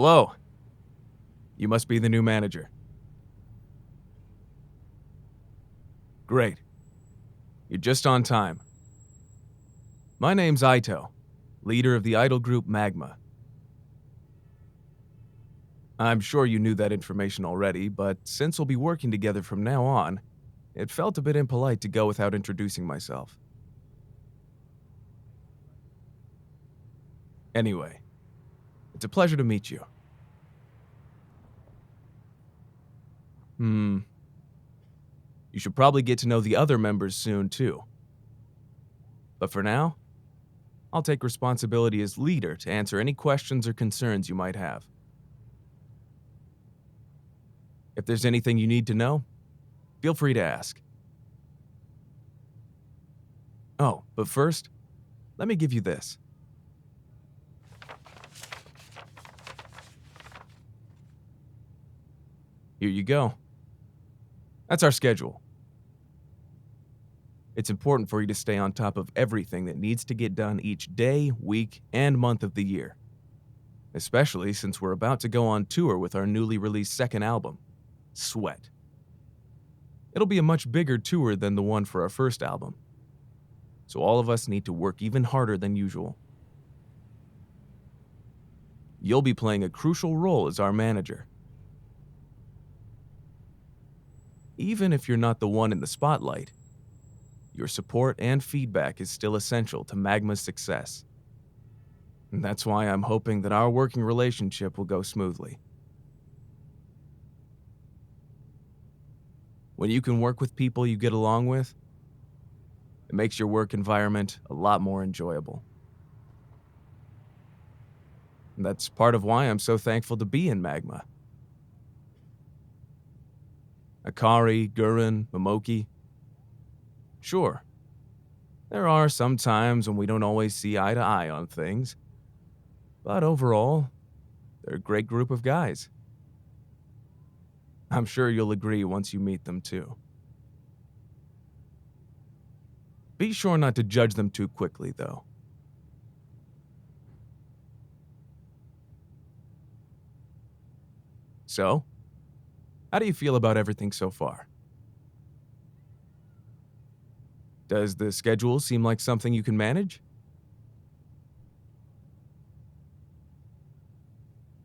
Hello. You must be the new manager. Great. You're just on time. My name's Aito, leader of the idol group Magma. I'm sure you knew that information already, but since we'll be working together from now on, it felt a bit impolite to go without introducing myself. Anyway, it's a pleasure to meet you. You should probably get to know the other members soon, too. But for now, I'll take responsibility as leader to answer any questions or concerns you might have. If there's anything you need to know, feel free to ask. Oh, but first, let me give you this. Here you go. That's our schedule. It's important for you to stay on top of everything that needs to get done each day, week, and month of the year. Especially since we're about to go on tour with our newly released second album, Sweat. It'll be a much bigger tour than the one for our first album, so all of us need to work even harder than usual. You'll be playing a crucial role as our manager. Even if you're not the one in the spotlight, your support and feedback is still essential to Magma's success. And that's why I'm hoping that our working relationship will go smoothly. When you can work with people you get along with, it makes your work environment a lot more enjoyable. And that's part of why I'm so thankful to be in Magma. Akari, Gurren, Momoki. Sure, there are some times when we don't always see eye to eye on things, but overall, they're a great group of guys. I'm sure you'll agree once you meet them too. Be sure not to judge them too quickly, though. So, how do you feel about everything so far? Does the schedule seem like something you can manage?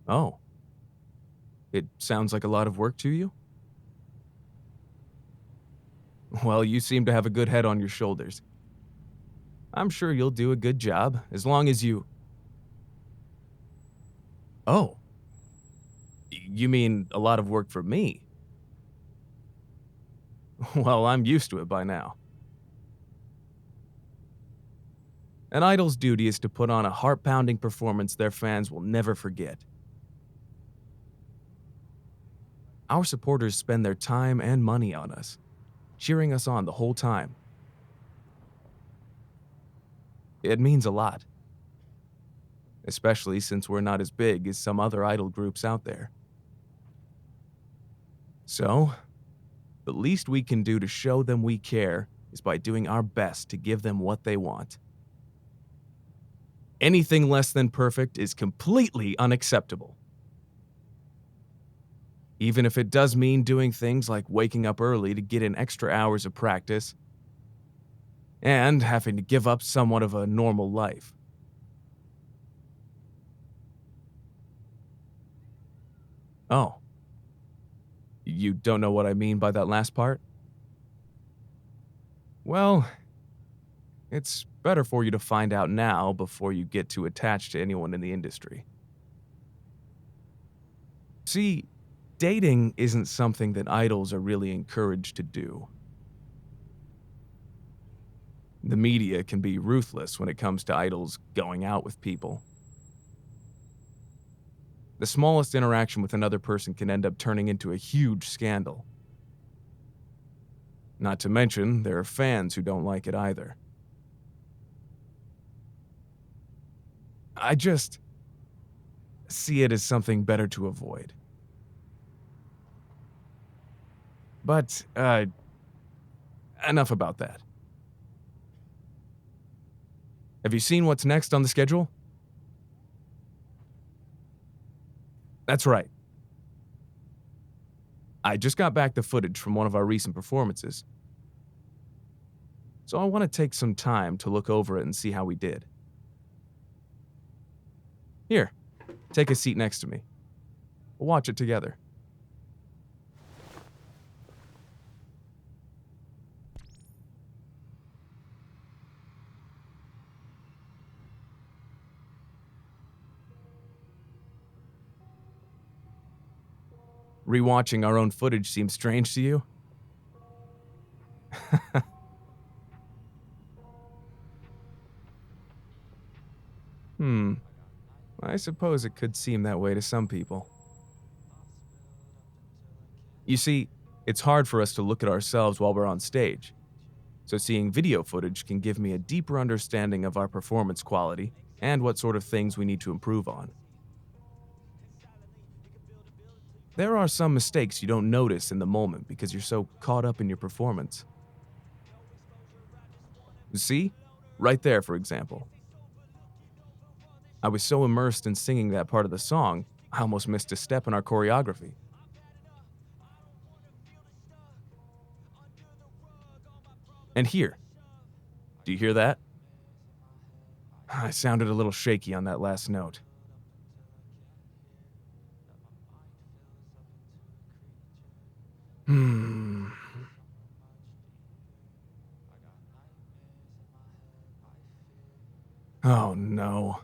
Oh. It sounds like a lot of work to you? Well, you seem to have a good head on your shoulders. I'm sure you'll do a good job, as long as you... Oh. You mean a lot of work for me? Well, I'm used to it by now. An idol's duty is to put on a heart-pounding performance their fans will never forget. Our supporters spend their time and money on us, cheering us on the whole time. It means a lot, especially since we're not as big as some other idol groups out there. So, the least we can do to show them we care is by doing our best to give them what they want. Anything less than perfect is completely unacceptable. Even if it does mean doing things like waking up early to get in extra hours of practice, and having to give up somewhat of a normal life. Oh. You don't know what I mean by that last part? Well, it's better for you to find out now before you get too attached to anyone in the industry. See, dating isn't something that idols are really encouraged to do. The media can be ruthless when it comes to idols going out with people. The smallest interaction with another person can end up turning into a huge scandal. Not to mention, there are fans who don't like it either. I just see it as something better to avoid. But, enough about that. Have you seen what's next on the schedule? That's right. I just got back the footage from one of our recent performances, so I want to take some time to look over it and see how we did. Here, take a seat next to me. We'll watch it together. Rewatching our own footage seems strange to you? Hmm, I suppose it could seem that way to some people. You see, it's hard for us to look at ourselves while we're on stage, so seeing video footage can give me a deeper understanding of our performance quality and what sort of things we need to improve on. There are some mistakes you don't notice in the moment because you're so caught up in your performance. See? Right there, for example. I was so immersed in singing that part of the song, I almost missed a step in our choreography. And here, do you hear that? I sounded a little shaky on that last note. Hmm. Oh no.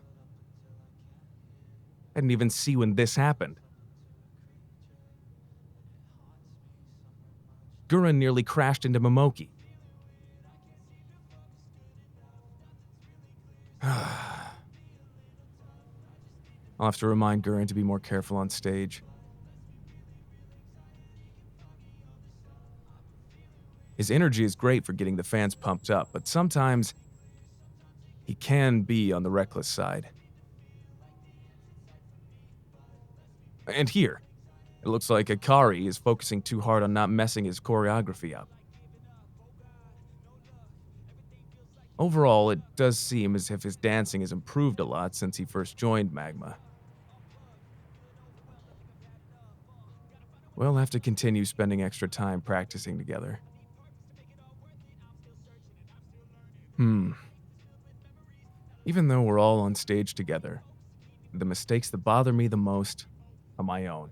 I didn't even see when this happened. Gurren nearly crashed into Momoki. I'll have to remind Gurren to be more careful on stage. His energy is great for getting the fans pumped up, but sometimes he can be on the reckless side. And here, it looks like Akari is focusing too hard on not messing his choreography up. Overall, it does seem as if his dancing has improved a lot since he first joined Magma. We'll have to continue spending extra time practicing together. Hmm. Even though we're all on stage together, the mistakes that bother me the most are my own.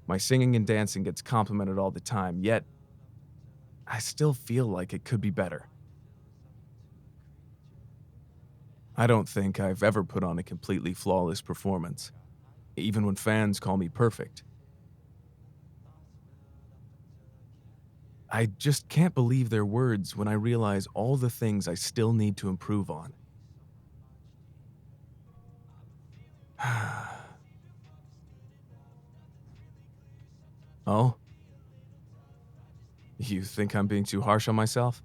My singing and dancing gets complimented all the time, yet I still feel like it could be better. I don't think I've ever put on a completely flawless performance, even when fans call me perfect. I just can't believe their words when I realize all the things I still need to improve on. Oh? You think I'm being too harsh on myself?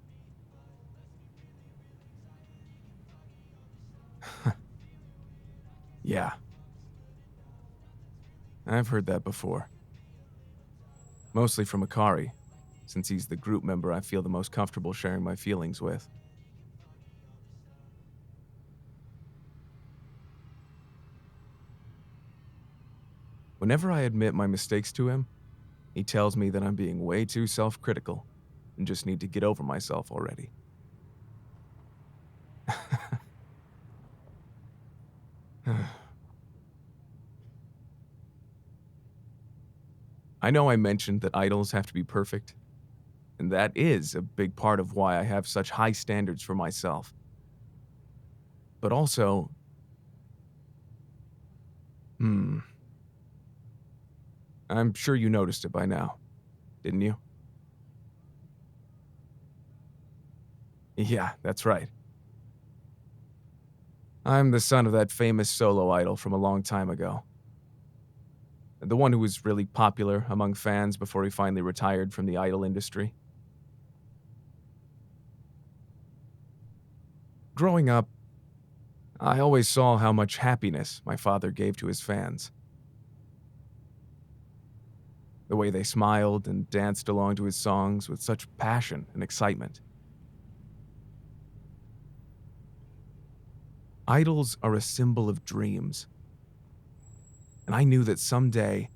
Yeah, I've heard that before. Mostly from Akari, since he's the group member I feel the most comfortable sharing my feelings with. Whenever I admit my mistakes to him, he tells me that I'm being way too self critical and just need to get over myself already. I know I mentioned that idols have to be perfect, and that is a big part of why I have such high standards for myself. But also, hmm, I'm sure you noticed it by now, didn't you? Yeah, that's right. I'm the son of that famous solo idol from a long time ago. The one who was really popular among fans before he finally retired from the idol industry. Growing up, I always saw how much happiness my father gave to his fans. The way they smiled and danced along to his songs with such passion and excitement. Idols are a symbol of dreams. And I knew that someday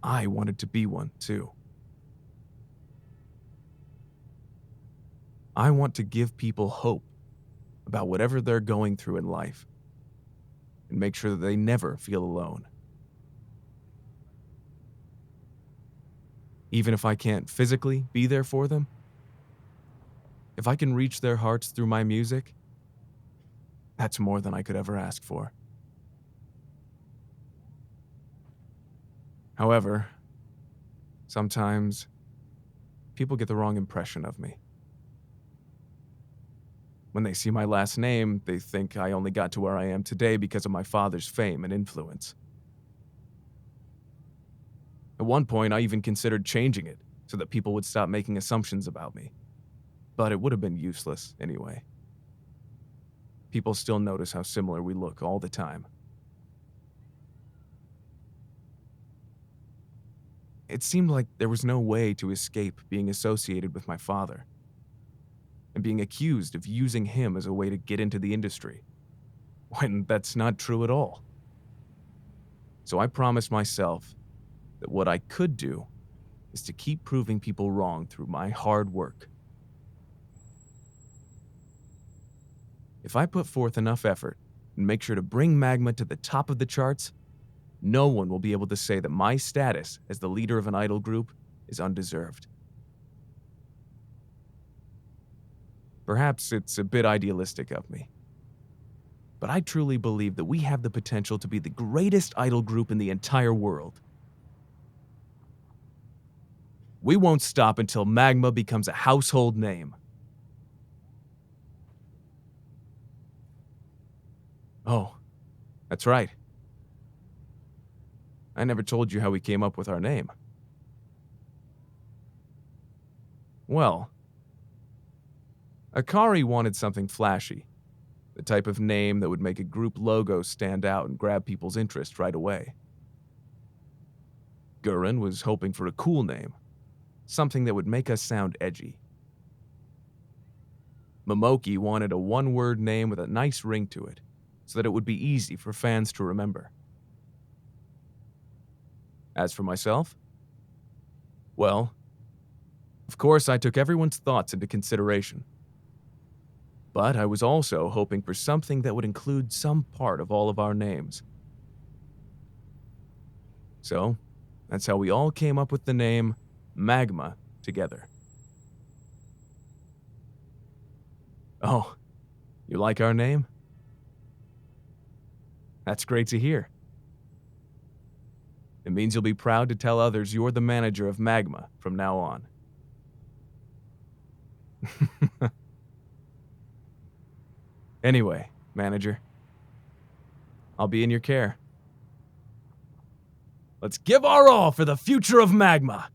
I wanted to be one too. I want to give people hope about whatever they're going through in life and make sure that they never feel alone. Even if I can't physically be there for them, if I can reach their hearts through my music, that's more than I could ever ask for. However, sometimes people get the wrong impression of me. When they see my last name, they think I only got to where I am today because of my father's fame and influence. At one point, I even considered changing it so that people would stop making assumptions about me. But it would have been useless anyway. People still notice how similar we look all the time. It seemed like there was no way to escape being associated with my father and being accused of using him as a way to get into the industry, when that's not true at all. So I promised myself that what I could do is to keep proving people wrong through my hard work. If I put forth enough effort and make sure to bring Magma to the top of the charts, no one will be able to say that my status as the leader of an idol group is undeserved. Perhaps it's a bit idealistic of me, but I truly believe that we have the potential to be the greatest idol group in the entire world. We won't stop until Magma becomes a household name. Oh, that's right. I never told you how we came up with our name. Well, Akari wanted something flashy, the type of name that would make a group logo stand out and grab people's interest right away. Gurren was hoping for a cool name, something that would make us sound edgy. Momoki wanted a one-word name with a nice ring to it, so that it would be easy for fans to remember. As for myself, well, of course I took everyone's thoughts into consideration. But I was also hoping for something that would include some part of all of our names. So, that's how we all came up with the name Magma together. Oh, you like our name? That's great to hear. It means you'll be proud to tell others you're the manager of Magma from now on. Anyway, manager, I'll be in your care. Let's give our all for the future of Magma!